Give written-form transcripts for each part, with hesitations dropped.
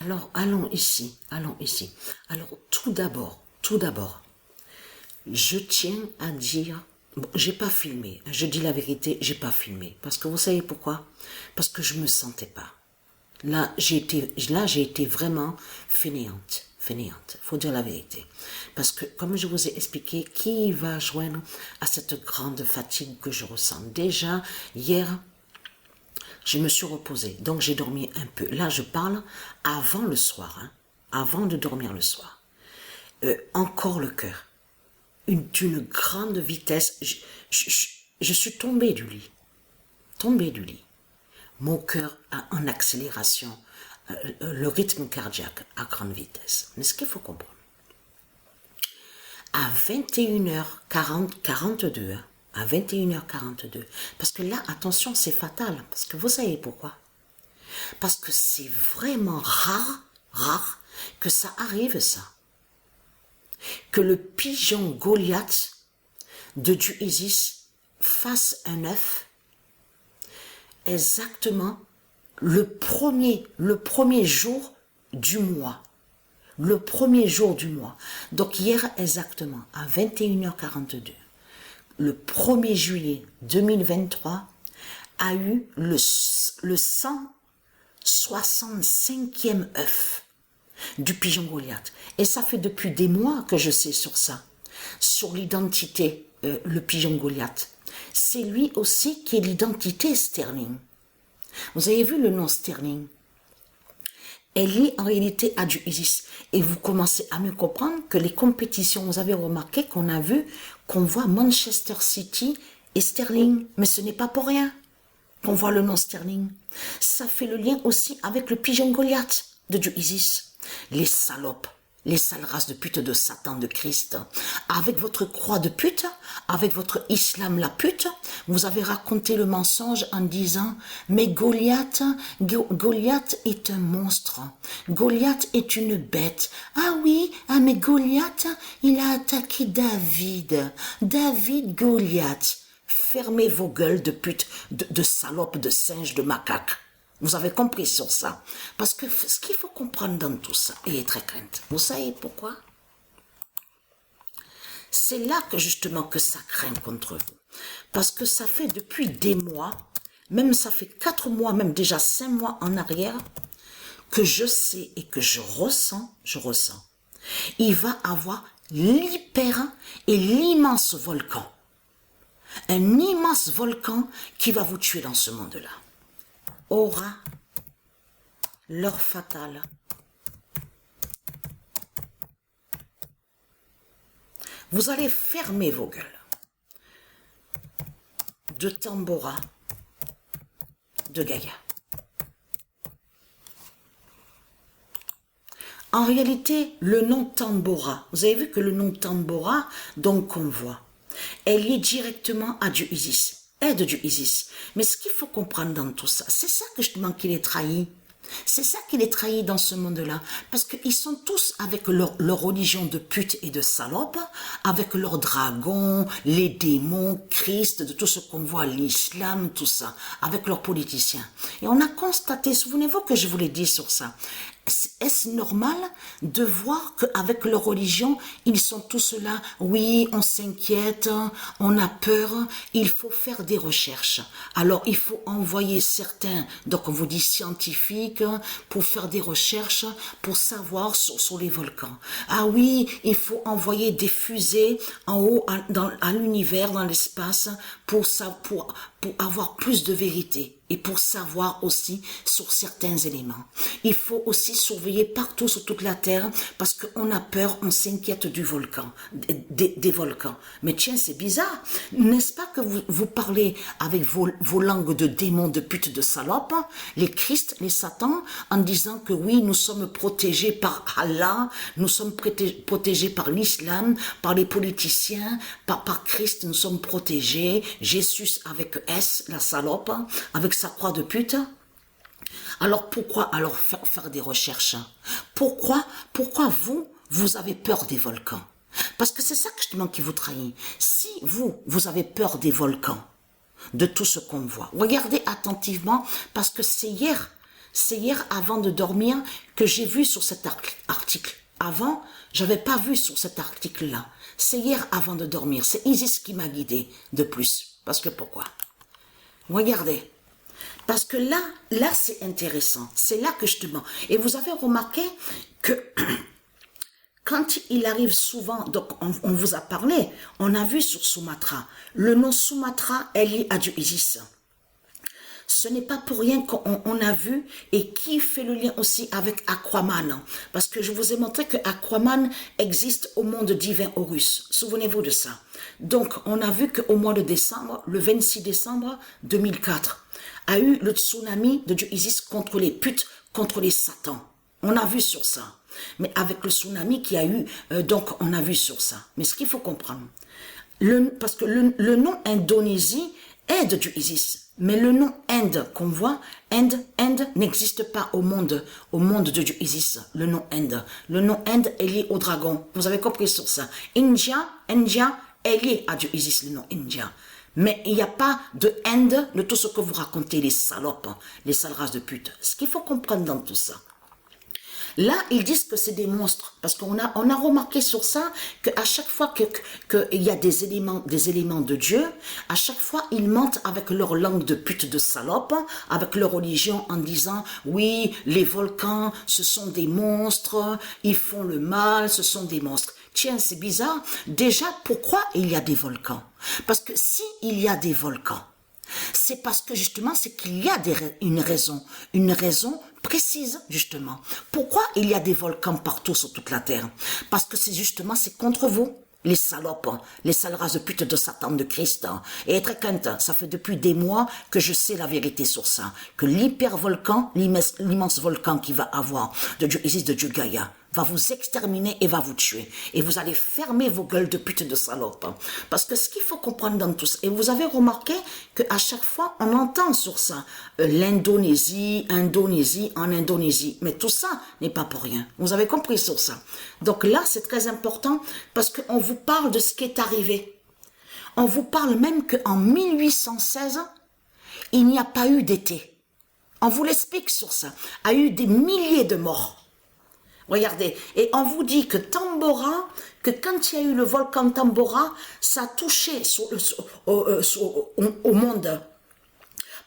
Alors, allons ici, allons ici. Alors, tout d'abord, je tiens à dire, bon, j'ai pas filmé, je dis la vérité, j'ai pas filmé. Parce que vous savez pourquoi? Parce que je me sentais pas. Là, j'ai été vraiment fainéante, faut dire la vérité. Parce que, comme je vous ai expliqué, qui va joindre à cette grande fatigue que je ressens? Déjà, hier, je me suis reposée, donc j'ai dormi un peu. Là, je parle avant le soir, hein, avant de dormir le soir. Encore le cœur, d'une grande vitesse. Je suis tombée du lit, Mon cœur a en accélération, le rythme cardiaque à grande vitesse. Mais ce qu'il faut comprendre, à 21h40, 42, hein, à 21h42, parce que là, attention, c'est fatal, parce que vous savez pourquoi? Parce que c'est vraiment rare que ça arrive, ça. Que le pigeon Goliath de Dieu Isis fasse un œuf exactement le premier jour du mois. Le premier jour du mois. Donc hier exactement, à 21h42, le 1er juillet 2023, a eu le 165e œuf du pigeon Goliath. Et ça fait depuis des mois que je sais sur ça, sur l'identité, le pigeon Goliath. C'est lui aussi qui est l'identité Sterling. Vous avez vu le nom Sterling? Elle est en réalité à du Isis. Et vous commencez à mieux comprendre que les compétitions, vous avez remarqué qu'on voit Manchester City et Sterling. Mais ce n'est pas pour rien qu'on voit le nom Sterling. Ça fait le lien aussi avec le pigeon Goliath de Dieu Isis. Les salopes, les sales races de pute de Satan, de Christ, avec votre croix de pute, avec votre islam la pute, vous avez raconté le mensonge en disant, mais Goliath est un monstre, Goliath est une bête. Ah oui, mais Goliath, il a attaqué David, Goliath. Fermez vos gueules de pute, de salopes, de singes, de macaques. Vous avez compris sur ça. Parce que ce qu'il faut comprendre dans tout ça est très crainte. Vous savez pourquoi? C'est là que justement que ça craint contre vous. Parce que ça fait depuis des mois, même ça fait 4 mois, même déjà 5 mois en arrière, que je sais et que je ressens. Il va avoir l'hyper et l'immense volcan. Un immense volcan qui va vous tuer dans ce monde-là. Aura l'heure fatale. Vous allez fermer vos gueules. De Tambora, de Gaïa. En réalité, le nom Tambora, vous avez vu que le nom Tambora, donc qu'on voit, elle est directement à Dieu Isis. De Dieu Isis. Mais ce qu'il faut comprendre dans tout ça, c'est ça que justement qu'il est trahi. C'est ça qu'il est trahi dans ce monde-là. Parce qu'ils sont tous avec leur religion de pute et de salope, avec leurs dragons, les démons, Christ, de tout ce qu'on voit, l'islam, tout ça, avec leurs politiciens. Et on a constaté, souvenez-vous que je vous l'ai dit sur ça, est-ce normal de voir qu'avec leur religion, ils sont tous là, oui, on s'inquiète, on a peur, il faut faire des recherches. Alors, il faut envoyer certains, donc on vous dit scientifiques, pour faire des recherches, pour savoir sur les volcans. Ah oui, il faut envoyer des fusées en haut, à l'univers, dans l'espace, pour avoir plus de vérité. Et pour savoir aussi sur certains éléments. Il faut aussi surveiller partout sur toute la terre parce qu'on a peur, on s'inquiète du volcan, des volcans. Mais tiens, c'est bizarre. N'est-ce pas que vous parlez avec vos langues de démons, de putes, de salopes, les Christ, les Satans, en disant que oui, nous sommes protégés par Allah, nous sommes protégés par l'islam, par les politiciens, par Christ, nous sommes protégés, Jésus avec S, la salope, avec sa croix de pute. Alors pourquoi alors faire des recherches? Pourquoi vous avez peur des volcans? Parce que c'est ça justement qui vous trahit. Si vous avez peur des volcans, de tout ce qu'on voit, regardez attentivement parce que c'est hier C'est hier avant de dormir que j'ai vu sur cet article. Avant, j'avais pas vu sur cet article-là. C'est hier avant de dormir. C'est Isis qui m'a guidé de plus. Parce que pourquoi? Regardez. Parce que là c'est intéressant. C'est là que je te mens. Et vous avez remarqué que quand il arrive souvent, donc on vous a parlé, on a vu sur Sumatra, le nom Sumatra est lié à Dieu Isis. Ce n'est pas pour rien qu'on a vu et qui fait le lien aussi avec Aquaman. Parce que je vous ai montré que Aquaman existe au monde divin Horus. Souvenez-vous de ça. Donc, on a vu qu'au mois de décembre, le 26 décembre 2004, a eu le tsunami de Dieu Isis contre les putes, contre les satans. On a vu sur ça. Mais avec le tsunami qu'il y a eu, donc on a vu sur ça. Mais ce qu'il faut comprendre, parce que le nom Indonésie est de Dieu Isis. Mais le nom Inde qu'on voit, Inde n'existe pas au monde de Dieu Isis, le nom Inde. Le nom Inde est lié au dragon. Vous avez compris sur ça. India est lié à Dieu Isis, le nom India. Mais il n'y a pas de Inde de tout ce que vous racontez, les salopes, les sales races de putes. Ce qu'il faut comprendre dans tout ça. Là, ils disent que c'est des monstres, parce qu'on a remarqué sur ça qu'à chaque fois qu'il y a des éléments de Dieu, à chaque fois ils mentent avec leur langue de pute de salope, avec leur religion en disant oui, les volcans, ce sont des monstres, ils font le mal, ce sont des monstres. Tiens, c'est bizarre. Déjà, pourquoi il y a des volcans? Parce que si il y a des volcans, c'est parce que justement, c'est qu'il y a une raison précise, justement. Pourquoi il y a des volcans partout sur toute la terre? Parce que c'est contre vous, les salopes, les sales races de pute de Satan, de Christ. Et être quinte, ça fait depuis des mois que je sais la vérité sur ça, que l'hypervolcan, l'immense volcan qu'il va avoir, de Dieu Isis, de Dieu Gaïa, va vous exterminer et va vous tuer. Et vous allez fermer vos gueules de pute de salope. Parce que ce qu'il faut comprendre dans tout ça, et vous avez remarqué qu'à chaque fois, on entend sur ça, l'Indonésie, en Indonésie. Mais tout ça n'est pas pour rien. Vous avez compris sur ça. Donc là, c'est très important parce qu'on vous parle de ce qui est arrivé. On vous parle même qu'en 1816, il n'y a pas eu d'été. On vous l'explique sur ça. Il y a eu des milliers de morts. Regardez, et on vous dit que Tambora, que quand il y a eu le volcan Tambora, ça a touché au monde,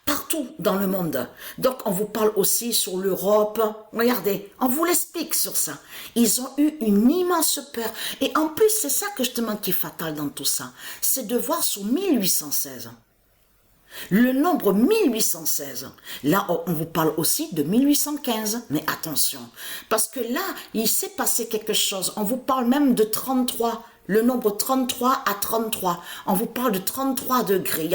partout dans le monde. Donc on vous parle aussi sur l'Europe. Regardez, on vous l'explique sur ça. Ils ont eu une immense peur. Et en plus, c'est ça que je te demande qui est fatal dans tout ça. C'est de voir sur 1816. Le nombre 1816, là on vous parle aussi de 1815, mais attention, parce que là il s'est passé quelque chose, on vous parle même de 33, le nombre 33 à 33, on vous parle de 33 degrés,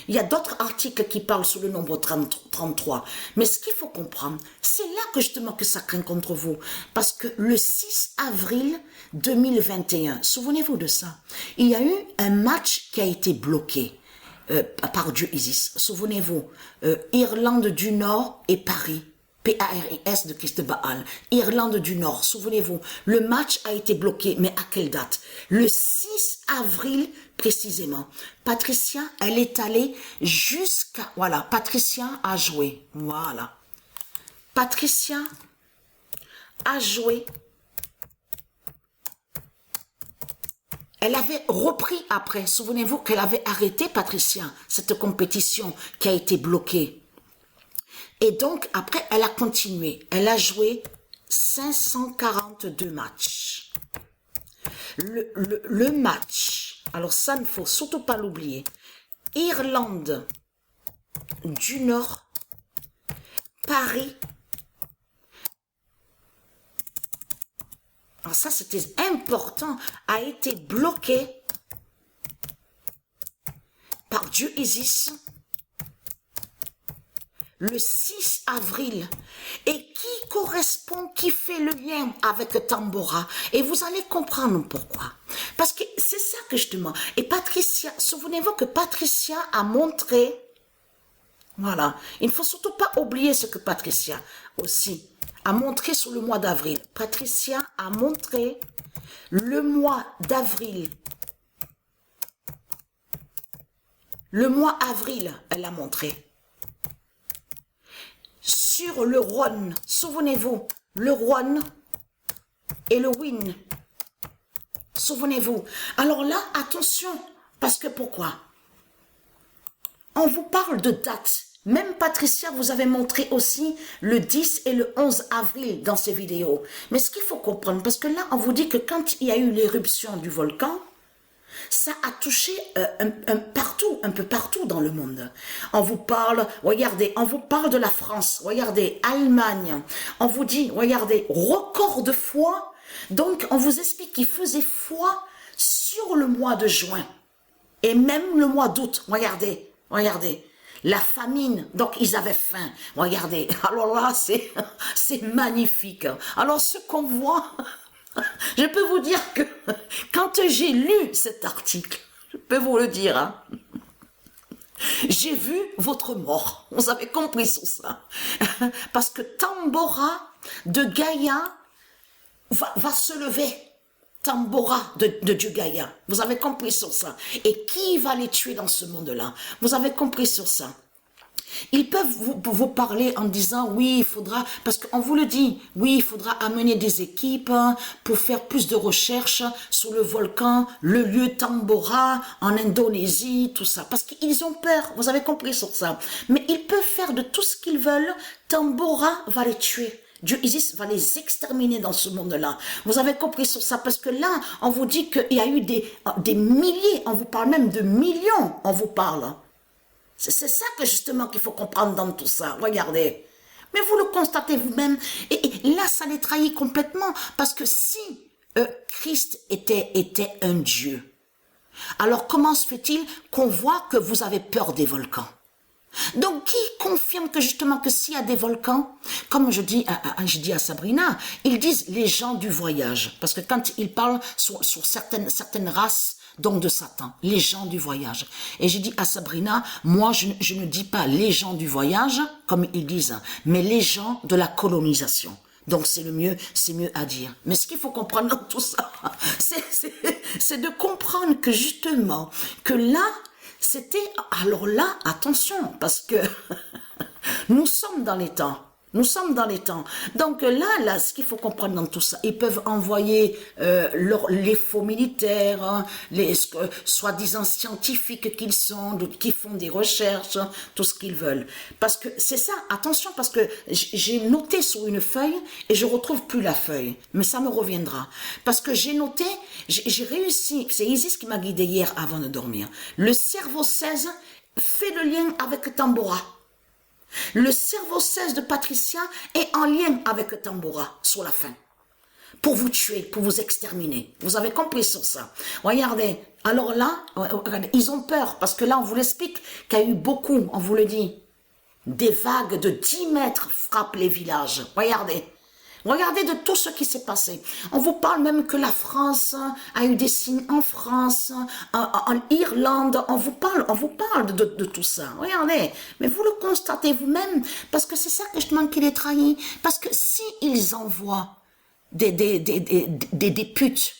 il y a d'autres articles qui parlent sur le nombre 33, mais ce qu'il faut comprendre, c'est là que justement que ça craint contre vous, parce que le 6 avril 2021, souvenez-vous de ça, il y a eu un match qui a été bloqué, par Dieu Isis. Souvenez-vous, Irlande du Nord et Paris. P-A-R-I-S de Christ Baal. Irlande du Nord, souvenez-vous, le match a été bloqué, mais à quelle date? Le 6 avril précisément. Patricia, elle est allée jusqu'à... Voilà, Patricia a joué. Voilà. Patricia a joué. Elle avait repris après. Souvenez-vous qu'elle avait arrêté, Patricia, cette compétition qui a été bloquée. Et donc, après, elle a continué. Elle a joué 542 matchs. Le match, alors ça, il ne faut surtout pas l'oublier. Irlande du Nord, Paris. Alors ça, c'était important, a été bloqué par Dieu Isis le 6 avril. Et qui fait le lien avec Tambora. Et vous allez comprendre pourquoi. Parce que c'est ça que je demande. Et Patricia, souvenez-vous que Patricia a montré, voilà, il ne faut surtout pas oublier ce que Patricia aussi a montré sur le mois d'avril. Patricia a montré le mois d'avril. Le mois avril, elle a montré. sur le Rhône. Souvenez-vous, le Rhône et le Win. Souvenez-vous. Alors là, attention, parce que pourquoi? On vous parle de dates. Même Patricia vous avez montré aussi le 10 et le 11 avril dans ces vidéos. Mais ce qu'il faut comprendre, parce que là, on vous dit que quand il y a eu l'éruption du volcan, ça a touché un peu partout dans le monde. On vous parle, regardez, on vous parle de la France, regardez, Allemagne. On vous dit, regardez, record de froid. Donc, on vous explique qu'il faisait froid sur le mois de juin. Et même le mois d'août, regardez, regardez. La famine, donc ils avaient faim. Regardez, alors là, c'est magnifique. Alors ce qu'on voit, je peux vous dire que quand j'ai lu cet article, je peux vous le dire, hein, j'ai vu votre mort. Vous avez compris sur ça. Parce que Tambora de Gaïa va se lever. Tambora de Dieu Gaïa. Vous avez compris sur ça. Et qui va les tuer dans ce monde-là? Vous avez compris sur ça. Ils peuvent vous parler en disant, oui, il faudra, parce qu'on vous le dit, oui, il faudra amener des équipes pour faire plus de recherches sur le volcan, le lieu Tambora, en Indonésie, tout ça. Parce qu'ils ont peur, vous avez compris sur ça. Mais ils peuvent faire de tout ce qu'ils veulent, Tambora va les tuer. Dieu Isis va les exterminer dans ce monde-là. Vous avez compris sur ça, parce que là, on vous dit qu'il y a eu des milliers, on vous parle même de millions, on vous parle. C'est ça que justement qu'il faut comprendre dans tout ça. Regardez. Mais vous le constatez vous-même. Et là, ça les trahit complètement. Parce que si Christ était un Dieu, alors comment se fait-il qu'on voit que vous avez peur des volcans? Donc, qui confirme que justement que s'il y a des volcans, comme je dis à Sabrina, ils disent les gens du voyage. Parce que quand ils parlent sur certaines races, donc de Satan, les gens du voyage. Et j'ai dit à Sabrina, moi je ne dis pas les gens du voyage, comme ils disent, mais les gens de la colonisation. Donc c'est mieux à dire. Mais ce qu'il faut comprendre dans tout ça, c'est de comprendre que justement, que là, c'était, alors là, attention, parce que nous sommes dans les temps. Nous sommes dans les temps. Donc là, ce qu'il faut comprendre dans tout ça, ils peuvent envoyer les faux militaires, hein, les soi-disant scientifiques qu'ils sont, qui font des recherches, tout ce qu'ils veulent. Parce que c'est ça, attention, parce que j'ai noté sur une feuille et je retrouve plus la feuille, mais ça me reviendra. Parce que j'ai noté, j'ai réussi, c'est Isis qui m'a guidé hier avant de dormir. Le cerveau 16 fait le lien avec Tambora. Le cerveau 16 de Patricia est en lien avec Tambora sur la fin. Pour vous tuer, pour vous exterminer. Vous avez compris sur ça. Regardez, alors là, regardez, ils ont peur parce que là, on vous l'explique qu'il y a eu beaucoup, on vous le dit, des vagues de 10 mètres frappent les villages. Regardez. Regardez de tout ce qui s'est passé. On vous parle même que la France a eu des signes en France, en Irlande. On vous parle de tout ça. Regardez. Mais vous le constatez vous-même parce que c'est ça que je demande qu'il est trahi. Parce que si ils envoient des putes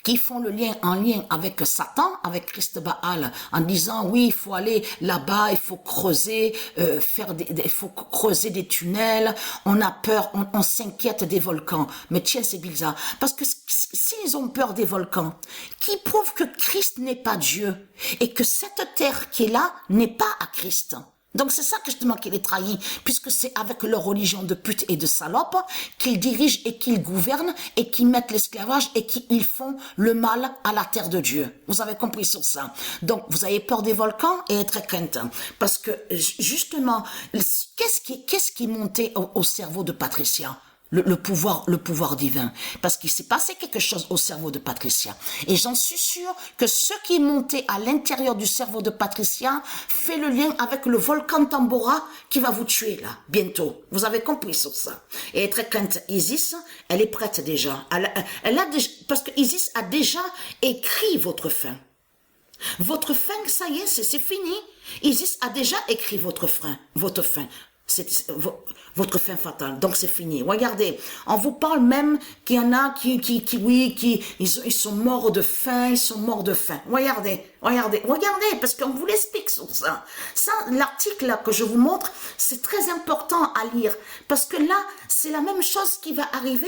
qui font le lien en lien avec Satan, avec Christ Baal, en disant oui, il faut aller là-bas, il faut creuser, il faut creuser des tunnels, on a peur, on s'inquiète des volcans. Mais tiens, c'est bizarre, parce que s'ils ont peur des volcans, qui prouve que Christ n'est pas Dieu, et que cette terre qui est là n'est pas à Christ. Donc c'est ça que justement qu'il est trahi, puisque c'est avec leur religion de pute et de salope qu'ils dirigent et qu'ils gouvernent et qu'ils mettent l'esclavage et qu'ils font le mal à la terre de Dieu. Vous avez compris sur ça. Donc vous avez peur des volcans et être crainte. Parce que justement, qu'est-ce qui montait au cerveau de Patricia? Le pouvoir divin. Parce qu'il s'est passé quelque chose au cerveau de Patricia. Et j'en suis sûre que ce qui est monté à l'intérieur du cerveau de Patricia fait le lien avec le volcan Tambora qui va vous tuer là, bientôt. Vous avez compris sur ça. Et très crainte, Isis, elle est prête déjà. Elle a déjà, parce que Isis a déjà écrit votre fin. Votre fin, ça y est, c'est fini. Isis a déjà écrit votre fin. Votre fin fatale. Donc c'est fini. Regardez, on vous parle même qu'il y en a ils sont morts de faim, ils sont morts de faim. Regardez, parce qu'on vous l'explique sur ça. Ça, l'article là que je vous montre, c'est très important à lire, parce que là, c'est la même chose qui va arriver